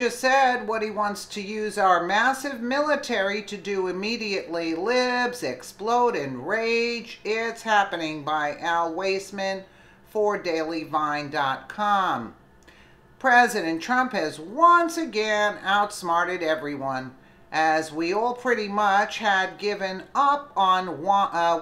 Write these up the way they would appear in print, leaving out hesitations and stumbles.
Just said what he wants to use our massive military to do immediately. Libs explode in rage. It's happening by Al Waisman for DailyVine.com. President Trump has once again outsmarted everyone, as we all pretty much had given up on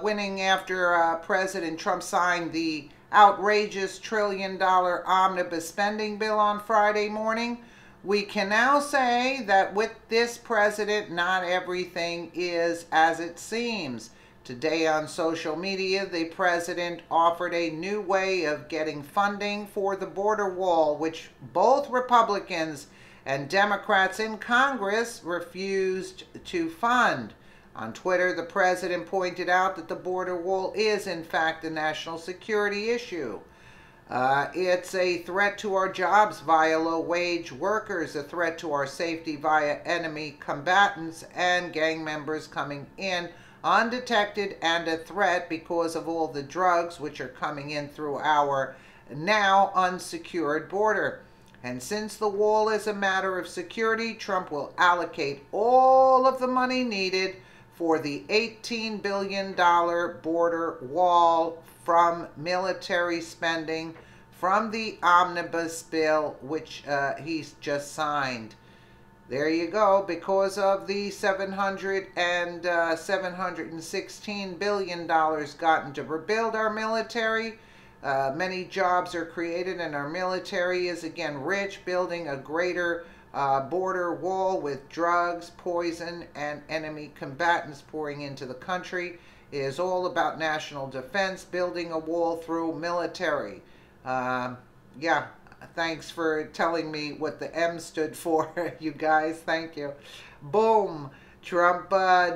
winning after President Trump signed the outrageous $1 trillion omnibus spending bill on Friday morning. We can now say that with this president, not everything is as it seems. Today on social media, the president offered a new way of getting funding for the border wall, which both Republicans and Democrats in Congress refused to fund. On Twitter, the president pointed out that the border wall is, in fact, a national security issue. It's a threat to our jobs via low-wage workers, a threat to our safety via enemy combatants and gang members coming in undetected, and a threat because of all the drugs which are coming in through our now unsecured border. And since the wall is a matter of security, Trump will allocate all of the money needed for the $18 billion border wall from military spending from the omnibus bill, which he's just signed. There you go. Because of the $716 billion gotten to rebuild our military, many jobs are created, and our military is again rich, building a greater border wall with drugs, poison, and enemy combatants pouring into the country. It is all about national defense, building a wall through military. Yeah, thanks for telling me what the M stood for, you guys. Thank you. Boom. Trump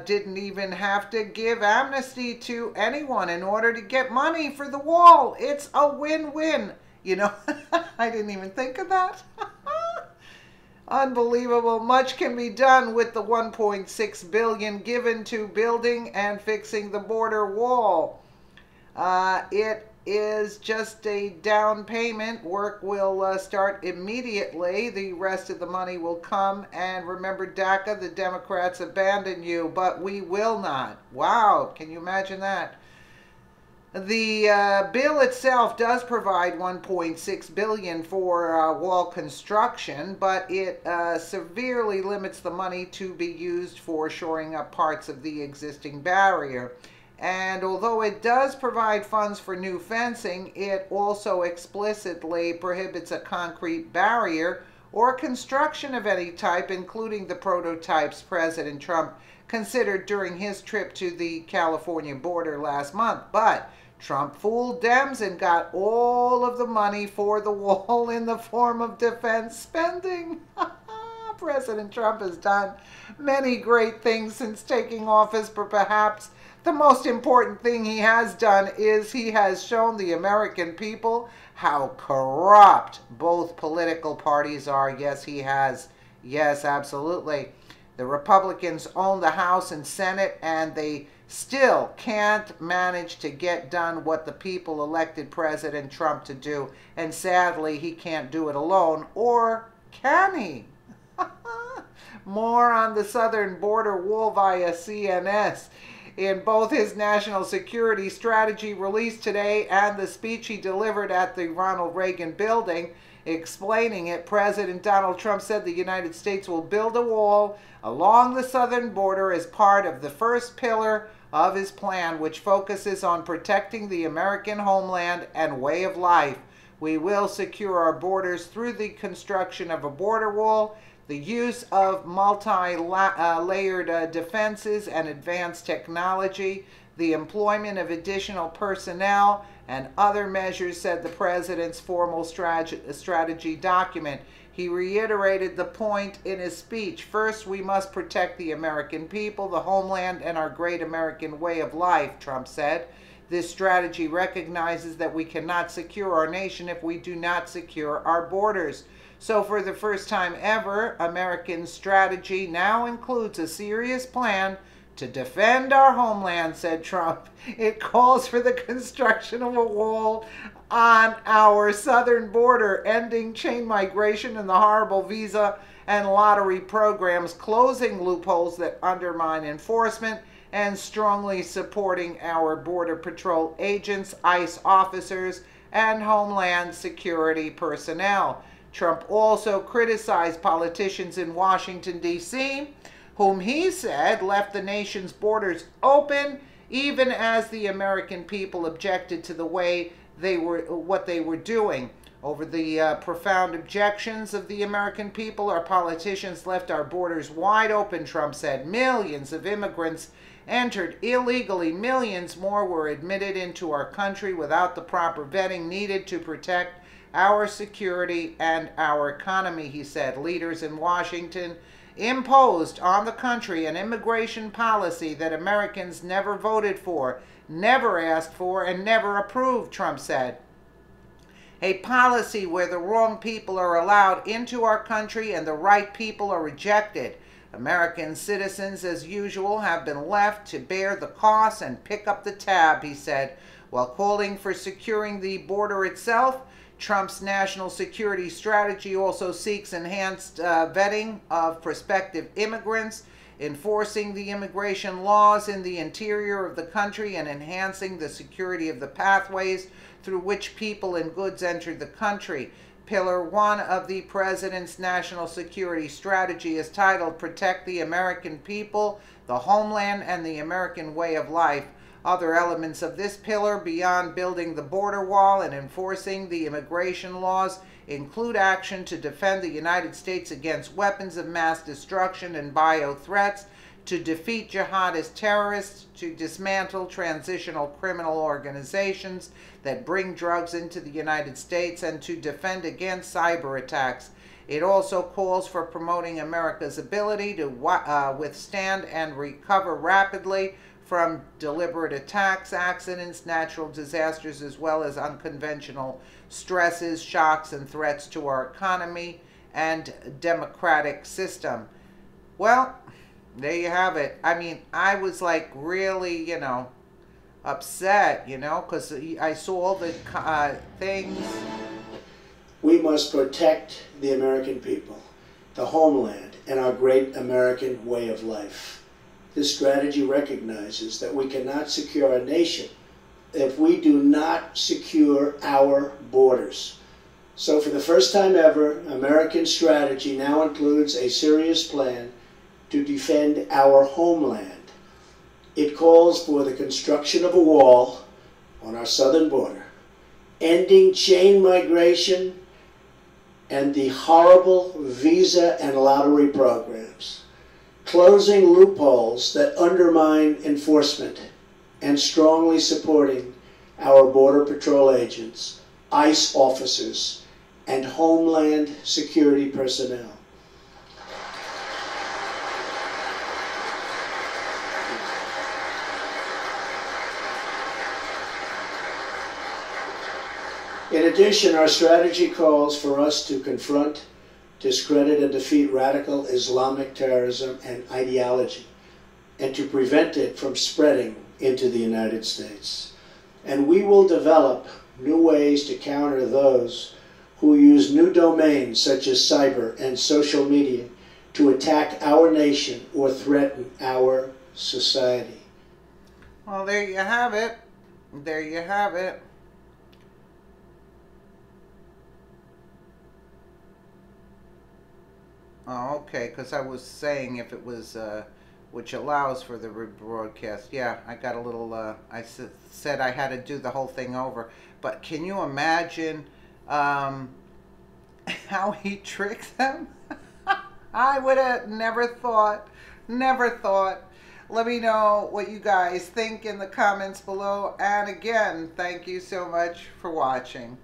didn't even have to give amnesty to anyone in order to get money for the wall. It's a win-win. You know, I didn't even think of that. Unbelievable. Much can be done with the $1.6 billion given to building and fixing the border wall. It is just a down payment. Work will start immediately. The rest of the money will come. And remember, DACA, the Democrats abandoned you, but we will not. Wow, can you imagine that? The bill itself does provide $1.6 billion for wall construction, but it severely limits the money to be used for shoring up parts of the existing barrier. And although it does provide funds for new fencing, it also explicitly prohibits a concrete barrier or construction of any type, including the prototypes President Trump considered during his trip to the California border last month. But Trump fooled Dems and got all of the money for the wall in the form of defense spending. President Trump has done many great things since taking office, but perhaps the most important thing he has done is he has shown the American people how corrupt both political parties are. Yes, he has. Yes, absolutely. The Republicans own the House and Senate, and they still can't manage to get done what the people elected President Trump to do. And sadly, he can't do it alone. Or can he? More on the southern border wall via CNS. In both his national security strategy released today and the speech he delivered at the Ronald Reagan building explaining it, President Donald Trump said the United States will build a wall along the southern border as part of the first pillar of his plan, which focuses on protecting the American homeland and way of life. We will secure our borders through the construction of a border wall, the use of multi-layered defenses and advanced technology, the employment of additional personnel, and other measures, said the president's formal strategy document. He reiterated the point in his speech. First, we must protect the American people, the homeland, and our great American way of life, Trump said. This strategy recognizes that we cannot secure our nation if we do not secure our borders. So for the first time ever, American strategy now includes a serious plan to defend our homeland, said Trump. It calls for the construction of a wall on our southern border, ending chain migration and the horrible visa and lottery programs, closing loopholes that undermine enforcement, and strongly supporting our Border Patrol agents, ICE officers, and Homeland Security personnel. Trump also criticized politicians in Washington, D.C., whom he said left the nation's borders open even as the American people objected to the way what they were doing. Over the profound objections of the American people, our politicians left our borders wide open, Trump said. Millions of immigrants entered illegally. Millions more were admitted into our country without the proper vetting needed to protect our security and our economy, he said. Leaders in Washington imposed on the country an immigration policy that Americans never voted for, never asked for, and never approved, Trump said. A policy where the wrong people are allowed into our country and the right people are rejected. American citizens, as usual, have been left to bear the costs and pick up the tab, he said. While calling for securing the border itself, Trump's national security strategy also seeks enhanced vetting of prospective immigrants, enforcing the immigration laws in the interior of the country, and enhancing the security of the pathways through which people and goods enter the country. Pillar 1 of the President's national security strategy is titled Protect the American People, the Homeland, and the American Way of Life. Other elements of this pillar, beyond building the border wall and enforcing the immigration laws, include action to defend the United States against weapons of mass destruction and bio threats, to defeat jihadist terrorists, to dismantle transitional criminal organizations that bring drugs into the United States, and to defend against cyber attacks. It also calls for promoting America's ability to withstand and recover rapidly from deliberate attacks, accidents, natural disasters, as well as unconventional stresses, shocks, and threats to our economy and democratic system. Well, there you have it. I mean, I was like really, upset, because I saw all the things. We must protect the American people, the homeland, and our great American way of life. This strategy recognizes that we cannot secure a nation if we do not secure our borders. So for the first time ever, American strategy now includes a serious plan to defend our homeland. It calls for the construction of a wall on our southern border, ending chain migration and the horrible visa and lottery programs, closing loopholes that undermine enforcement, and strongly supporting our Border Patrol agents, ICE officers, and Homeland Security personnel. In addition, our strategy calls for us to confront, discredit, and defeat radical Islamic terrorism and ideology, and to prevent it from spreading into the United States. And we will develop new ways to counter those who use new domains such as cyber and social media to attack our nation or threaten our society. Well, there you have it. There you have it. Oh, okay, because I was saying if it was, which allows for the rebroadcast. Yeah, I got a little, I said I had to do the whole thing over. But can you imagine how he tricks them? I would have never thought. Let me know what you guys think in the comments below. And again, thank you so much for watching.